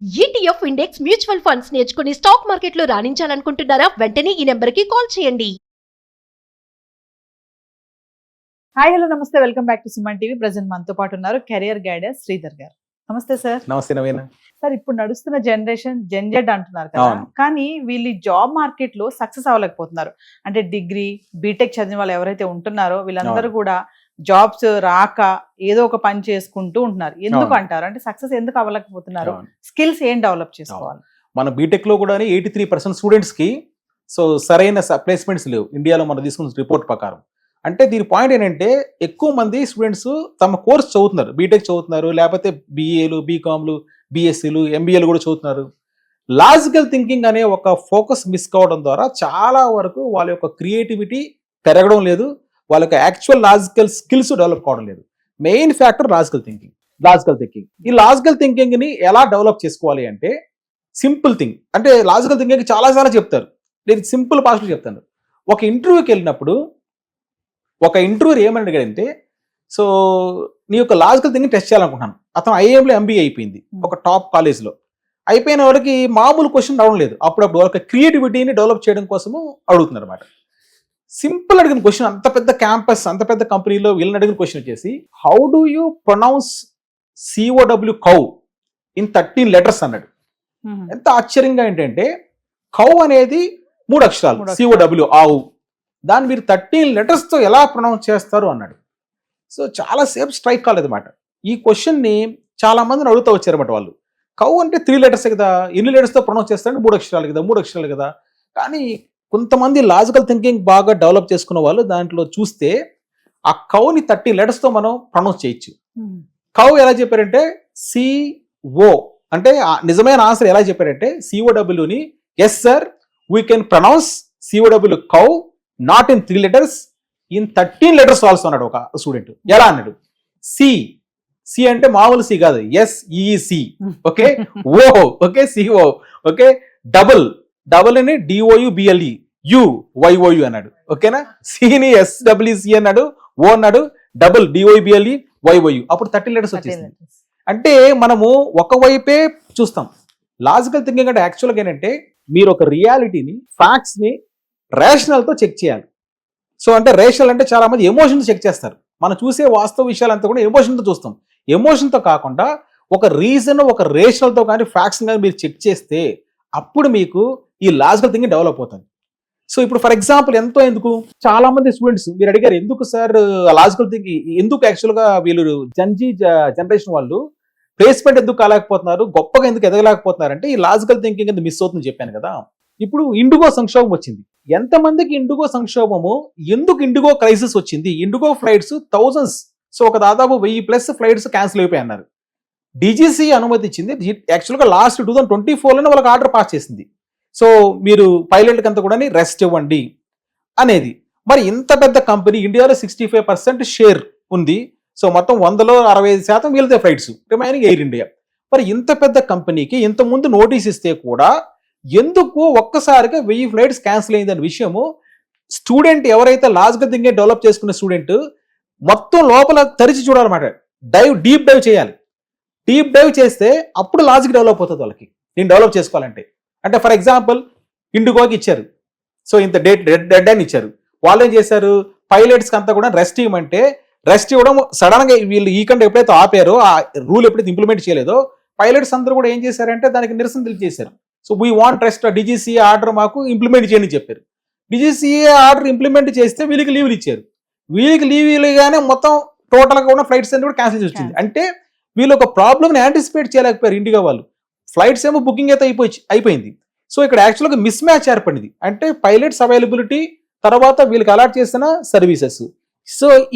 ETF index mutual funds నేర్చుకుని stock మార్కెట్లో రాణించాలనుకుంటున్నారా? వెంటనే ఈ నెంబర్కి కాల్ చేయండి. హాయ్ హలో నమస్తే, welcome back to Suman TV. Present మనతో పాటు ఉన్నారు కెరియర్ గైడర్ శ్రీధర్ గారు. నమస్తే సార్. నమస్తే నవీన. సార్, ఇప్పుడు నడుస్తున్న జనరేషన్ జెడ్ అంటున్నారు కదా, కానీ వీళ్ళు జాబ్ మార్కెట్ లో సక్సెస్ అవ్వలేకపోతున్నారు. అంటే డిగ్రీ బీటెక్ చదివిన వాళ్ళు ఎవరైతే ఉంటున్నారో వీళ్ళందరూ కూడా జాబ్స్ రాక ఏదో ఒక పని చేసుకుంటూ ఉంటున్నారు. ఎందుకు అంటారు? అంటే సక్సెస్ ఎందుకు అవ్వలేకపోతున్నారు? స్కిల్స్ ఏం డెవలప్ చేసుకోవాలి? మన బీటెక్ లో కూడా 83% స్టూడెంట్స్ కి సరైన ప్లేస్మెంట్స్ లేవు ఇండియాలో. మనం తీసుకున్న రిపోర్ట్ ప్రకారం. అంటే దీని పాయింట్ ఏంటంటే, ఎక్కువ మంది స్టూడెంట్స్ తమ కోర్స్ చదువుతున్నారు, బీటెక్ చదువుతున్నారు, లేకపోతే బీఏలు, బీకామ్లు, బీఎస్సీలు, ఎంబీఏలు కూడా చదువుతున్నారు. లాజికల్ థింకింగ్ అనే ఒక ఫోకస్ మిస్ కావడం ద్వారా చాలా వరకు వాళ్ళ యొక్క క్రియేటివిటీ పెరగడం లేదు, వాళ్ళ యొక్క యాక్చువల్ లాజికల్ స్కిల్స్ డెవలప్ కావడం లేదు. Main factor logical thinking. ఈ లాజికల్ థింకింగ్ ని ఎలా డెవలప్ చేసుకోవాలి అంటే, సింపుల్ థింగ్. అంటే లాజికల్ థింకింగ్ చాలా చెప్తారు, నేను సింపుల్ పాస్ట్లో చెప్తాను. ఒక ఇంటర్వ్యూకి వెళ్ళినప్పుడు ఒక ఇంటర్వ్యూ ఏమని అడిగాడంటే, నీ యొక్క లాజికల్ థింకింగ్ టెస్ట్ చేయాలనుకుంటున్నాను. అతను ఐఏఎంలో ఎంబీఏ అయిపోయింది, ఒక టాప్ కాలేజ్లో. అయిపోయిన వాడికి మామూలు క్వశ్చన్ రావడం లేదు, అప్పుడప్పుడు వాళ్ళకి క్రియేటివిటీని డెవలప్ చేయడం కోసము అడుగుతున్నారు అనమాట. సింపుల్ అడిగిన క్వశ్చన్, అంత పెద్ద క్యాంపస్, అంత పెద్ద కంపెనీలో వీళ్ళని అడిగిన క్వశ్చన్ వచ్చేసి, how do you pronounce COW cow in 13 letters అన్నాడు. ఎంత ఆశ్చర్యంగా ఏంటంటే, కౌ అనేది 3 అక్షరాలు, COW ఆవు, దాన్ని మీరు 13 letters తో ఎలా ప్రొనౌన్స్ చేస్తారు అన్నాడు. చాలా సేపు స్ట్రైక్ కాలేదన్నమాట. ఈ క్వశ్చన్ని చాలా మందిని అడుగుతూ వచ్చారన్నమాట వాళ్ళు. కౌ అంటే 3 letters కదా, ఎన్ని letters తో ప్రొనౌన్స్ చేస్తారంటే 3 అక్షరాలు కదా. కానీ కొంతమంది లాజికల్ థింకింగ్ బాగా డెవలప్ చేసుకున్న వాళ్ళు దాంట్లో చూస్తే, ఆ కౌని 13 letters తో మనం ప్రొనౌన్స్ చేయొచ్చు. కౌ ఎలా చెప్పారంటే CO, అంటే నిజమైన ఆన్సర్ ఎలా చెప్పారంటే, COWని yes sir we can pronounce COW cow not in 3 letters, in 13 letters also అన్నాడు ఒక స్టూడెంట్. ఎలా అన్నాడు? సి అంటే మామూలు సి కాదు, SEC, ఓకే, ఓ, ఓకే, CO, ఓకే, డబుల్ అని DOUBLE, UYOU అన్నాడు. ఓకేనా? సిని SWC అన్నాడు, ఓ అన్నాడు, డబుల్ DOUBLE, YOU. అప్పుడు 13 letters వచ్చేసింది. అంటే మనము ఒకవైపే చూస్తాం. లాజికల్ థింకింగ్ అంటే యాక్చువల్గా ఏంటంటే, మీరు ఒక రియాలిటీని, ఫ్యాక్ట్స్ ని రేషనల్ తో చెక్ చేయాలి. అంటే రేషనల్ అంటే చాలా మంది ఎమోషన్తో చెక్ చేస్తారు. మనం చూసే వాస్తవ విషయాలంతా కూడా ఎమోషన్తో చూస్తాం. ఎమోషన్తో కాకుండా ఒక రీజన్, ఒక రేషనల్ తో కానీ ఫ్యాక్ట్స్ కానీ మీరు చెక్ చేస్తే అప్పుడు మీకు ఈ లాజికల్ థింకింగ్ డెవలప్ అవుతుంది. ఇప్పుడు ఫర్ ఎగ్జాంపుల్ ఎందుకు చాలా మంది స్టూడెంట్స్ మీరు అడిగారు, ఎందుకు సార్ లాజికల్ థింకింగ్ ఎందుకు యాక్చువల్గా వీళ్ళు జనరేషన్ వాళ్ళు ప్లేస్మెంట్ ఎందుకు కాలేకపోతున్నారు, గొప్పగా ఎందుకు ఎదగలేకపోతున్నారు అంటే, ఈ లాజికల్ థింకింగ్ ఎందుకు మిస్ అవుతుందని చెప్పాను కదా. ఇప్పుడు ఇండిగో సంక్షోభం వచ్చింది. ఎంతమందికి ఇండిగో సంక్షోభము, ఎందుకు ఇండిగో క్రైసిస్ వచ్చింది? ఇండిగో ఫ్లైట్స్ థౌజండ్స్, ఒక దాదాపు 1000+ ఫ్లైట్స్ క్యాన్సిల్ అయిపోయి అన్నారు. DGCA అనుమతి ఇచ్చింది. యాక్చువల్గా లాస్ట్ 2024లోనే వాళ్ళకి ఆర్డర్ పాస్ చేసింది. మీరు పైలట్కి అంతా కూడా రెస్ట్ ఇవ్వండి అనేది. మరి ఇంత పెద్ద కంపెనీ, ఇండియాలో 65% షేర్ ఉంది. మొత్తం 100లో 65% వీళ్ళదే ఫ్లైట్స్, రిమైనింగ్ ఎయిర్ ఇండియా. మరి ఇంత పెద్ద కంపెనీకి ఇంత ముందు నోటీస్ ఇస్తే కూడా ఎందుకు ఒక్కసారిగా 1000 ఫ్లైట్స్ క్యాన్సిల్ అయిందనే విషయము స్టూడెంట్, ఎవరైతే లాజికల్ థింకింగ్ డెవలప్ చేసుకున్న స్టూడెంట్ మొత్తం లోపల తరిచి చూడాలన్నమాట. డీప్ డైవ్ చేయాలి. డీప్ డైవ్ చేస్తే అప్పుడు లాజిక్ డెవలప్ అవుతుంది వాళ్ళకి, నేను డెవలప్ చేసుకోవాలంటే. అంటే ఫర్ ఎగ్జాంపుల్ ఇండిగోకి ఇచ్చారు, ఇంత డెడ్ అని ఇచ్చారు. వాళ్ళు ఏం చేశారు, పైలట్స్కి అంతా కూడా రెస్ట్ ఇవ్వమంటే, రెస్ట్ ఇవ్వడం సడన్ గా వీళ్ళు ఈ కంటే ఎప్పుడైతే ఆపారో, ఆ రూల్ ఎప్పుడైతే ఇంప్లిమెంట్ చేయలేదో, పైలట్స్ అందరూ కూడా ఏం చేశారంటే దానికి నిరసన తెలియజేశారు. We want rest, DGCA order మాకు ఇంప్లిమెంట్ చేయని చెప్పారు. DGCA ఆర్డర్ ఇంప్లిమెంట్ చేస్తే వీళ్ళకి లీవ్లు ఇచ్చారు. వీళ్ళకి లీవ్లుగానే మొత్తం టోటల్గా ఉన్న ఫ్లైట్స్ అన్ని కూడా క్యాన్సిల్ చేసి వచ్చింది. అంటే వీళ్ళు ఒక ప్రాబ్లమ్ని యాంటిసిపేట్ చేయలేకపోయారు ఇండిగో వాళ్ళు. ఫ్లైట్స్ ఏమో బుకింగ్ అయితే అయిపోయింది. ఇక్కడ యాక్చువల్గా మిస్ మ్యాచ్ ఏర్పడింది. అంటే పైలట్స్ అవైలబిలిటీ, తర్వాత వీళ్ళకి అలాట్ చేసిన సర్వీసెస్.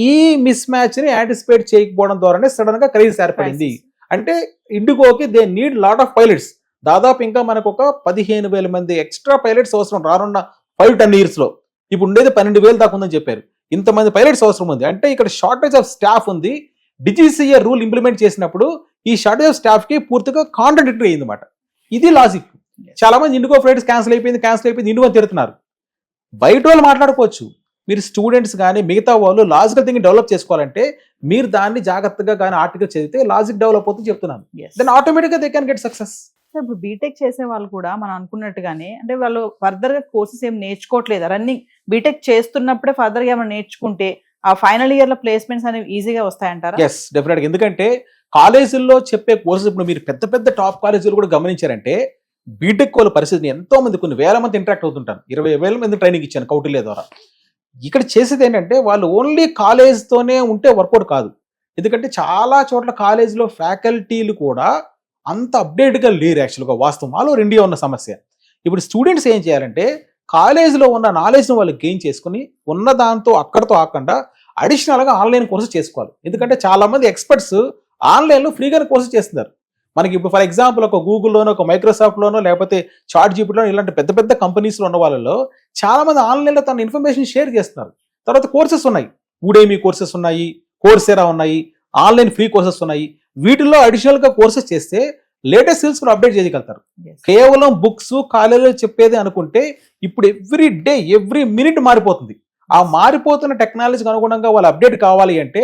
ఈ మిస్ మ్యాచ్ ని యాంటిసిపేట్ చేయకపోవడం ద్వారానే సడన్ గా క్రైసిస్ ఏర్పడింది. అంటే ఇండిగోకి they need lot of pilots. దాదాపు ఇంకా మనకు ఒక 15,000 మంది ఎక్స్ట్రా పైలట్స్ అవసరం రానున్న 5-10 years లో. ఇప్పుడు ఉండేది 12,000 దాకా ఉందని చెప్పారు. ఇంతమంది పైలట్స్ అవసరం ఉంది. అంటే ఇక్కడ షార్టేజ్ ఆఫ్ స్టాఫ్ ఉంది. DGCA రూల్ ఇంప్లిమెంట్ చేసినప్పుడు ఈ షార్టేజ్ ఆఫ్ స్టాఫ్ కి పూర్తిగా కాంట్రడిక్టరీ అయింది అన్నమాట. ఇది లాజిక్. చాలా మంది ఇండిగో ఫ్లైట్స్ క్యాన్సిల్ అయిపోయింది ఇండిగో తిడుతున్నారు. బయట వాళ్ళు మాట్లాడుకోవచ్చు, మీరు స్టూడెంట్స్ కానీ మిగతా వాళ్ళు లాజికల్ థింకింగ్ డెవలప్ చేసుకోవాలంటే మీరు దాన్ని జాగ్రత్తగా కానీ ఆర్టికల్ చదివితే లాజిక్ డెవలప్ అవుతుంది చెప్తున్నాను. దెన్ ఆటోమేటిక్గా they can get success. Sir ఇప్పుడు బీటెక్ చేసే వాళ్ళు కూడా మనం అనుకున్నట్టుగానే అంటే వాళ్ళు ఫర్దర్ గా కోర్సెస్ ఏం నేర్చుకోవట్లేదు, రన్నింగ్ బీటెక్ చేస్తున్నప్పుడే ఫర్దర్ గా మనం నేర్చుకుంటే ఆ ఫైనల్ ఇయర్ లో ప్లేస్మెంట్స్ అనేవి ఈజీగా వస్తాయంటారా? ఎస్ డెఫినెట్ గా. ఎందుకంటే కాలేజీల్లో చెప్పే కోర్సెస్ ఇప్పుడు మీరు పెద్ద పెద్ద టాప్ కాలేజీలు కూడా గమనించారంటే బీటెక్ వాళ్ళ పరిస్థితిని ఎంతో మంది కొన్ని వేల మంది ఇంటరాక్ట్ అవుతుంటారు. 20,000 మంది ట్రైనింగ్ ఇచ్చాను కౌటిల్య ద్వారా. ఇక్కడ చేసేది ఏంటంటే వాళ్ళు ఓన్లీ కాలేజ్తోనే ఉంటే వర్కౌట్ కాదు. ఎందుకంటే చాలా చోట్ల కాలేజీలో ఫ్యాకల్టీలు కూడా అంత అప్డేట్గా లేరు. యాక్చువల్గా వాస్తవం ఆల్ ఓవర్ ఇండియా ఉన్న సమస్య. ఇప్పుడు స్టూడెంట్స్ ఏం చేయాలంటే కాలేజీలో ఉన్న నాలెడ్జ్ని వాళ్ళు గెయిన్ చేసుకుని ఉన్న దాంతో అక్కడతో ఆకుండా అడిషనల్గా ఆన్లైన్ కోర్సెస్ చేసుకోవాలి. ఎందుకంటే చాలా మంది ఎక్స్పర్ట్స్ ఆన్లైన్లో ఫ్రీగానే కోర్సెస్ చేస్తున్నారు. మనకి ఇప్పుడు ఫర్ ఎగ్జాంపుల్ ఒక గూగుల్లోనో ఒక మైక్రోసాఫ్ట్లోనో లేకపోతే చాట్ జీపీటీలోనో ఇలాంటి పెద్ద పెద్ద కంపెనీస్లో ఉన్న వాళ్ళలో చాలా మంది ఆన్లైన్లో తన ఇన్ఫర్మేషన్ షేర్ చేస్తున్నారు. తర్వాత కోర్సెస్ ఉన్నాయి, ఊడేమి కోర్సెస్ ఉన్నాయి, కోర్సెరా ఉన్నాయి, ఆన్లైన్ ఫ్రీ కోర్సెస్ ఉన్నాయి. వీటిల్లో అడిషనల్గా కోర్సెస్ చేస్తే లేటెస్ట్ స్కిల్స్ అప్డేట్ చేయగలుగుతారు. కేవలం బుక్స్ కాలేజీలో చెప్పేది అనుకుంటే ఇప్పుడు ఎవ్రీ డే ఎవ్రీ మినిట్ మారిపోతుంది. ఆ మారిపోతున్న టెక్నాలజీకి అనుగుణంగా వాళ్ళు అప్డేట్ కావాలి అంటే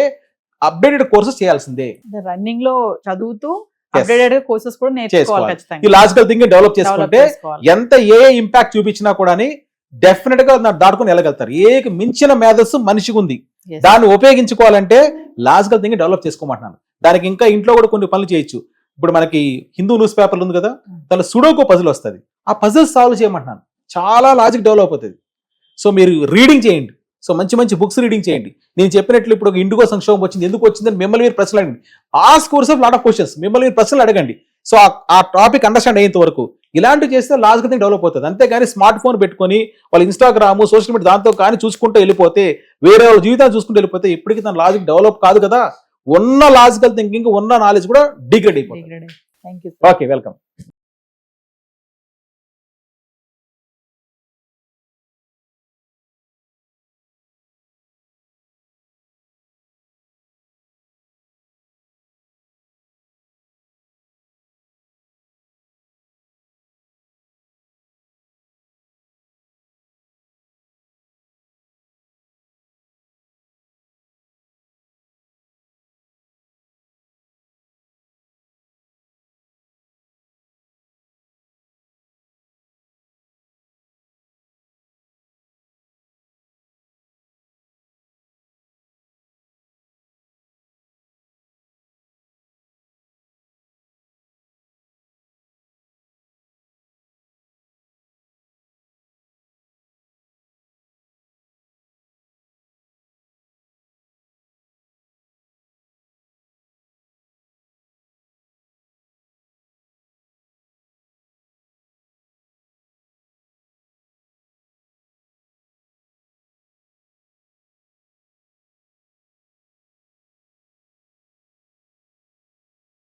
అప్డేటెడ్ కోర్సెస్ చేయాల్సిందే. రన్నింగ్ లో చదువుతూ అప్డేటెడ్ కోర్సెస్ కూడా నేర్చుకోవాలి ఖచ్చితంగా. ఈ లాజికల్ థింకింగ్ డెవలప్ చేసుకుంటే ఎంత ఏ ఇంపాక్ట్ చూపించినా కూడా డెఫినెట్ గా దాటుకుని వెళ్ళగలుగుతారు. ఏకి మించిన మేధస్సు మనిషికి ఉంది, దాన్ని ఉపయోగించుకోవాలంటే లాజికల్ థింకింగ్ డెవలప్ చేసుకోమంటున్నాను. దానికి ఇంకా ఇంట్లో కూడా కొన్ని పనులు చేయొచ్చు. ఇప్పుడు మనకి హిందూ న్యూస్ పేపర్లు ఉంది కదా, దానిలో సుడోకో పజిల్ వస్తుంది. ఆ పజిల్ సాల్వ్ చేయమంటున్నాను, చాలా లాజిక్ డెవలప్ అవుతుంది. సో మీరు రీడింగ్ చేయండి, సో మంచి మంచి బుక్స్ రీడింగ్ చేయండి. నేను చెప్పినట్లు ఇప్పుడు ఒక ఇండిగో సంక్షోభం వచ్చింది, ఎందుకు వచ్చిందని మిమ్మల్ని మీరు ప్రశ్నలు అడగండి. Ask yourself lot of questions, మిమ్మల్ని మీరు ప్రశ్నలు అడగండి. సో ఆ టాపిక్ అండర్స్టాండ్ అయ్యేంత వరకు ఇలాంటివి చేస్తే లాజికల్ థింగ్ డెవలప్ అవుతుంది. అంతేగాని స్మార్ట్ ఫోన్ పెట్టుకొని వాళ్ళు ఇన్స్టాగ్రామ్ సోషల్ మీడియా దాంతో కానీ చూసుకుంటూ వెళ్ళిపోతే, వేరే వాళ్ళ జీవితాన్ని చూసుకుంటూ వెళ్ళిపోతే ఇప్పటికీ తన లాజిక్ డెవలప్ కాదు కదా. ఉన్న లాజికల్ థింకింగ్ ఉన్న నాలెడ్జ్ కూడా డిగ్రేడ్ అయిపోతుంది. Thank you. Okay, welcome.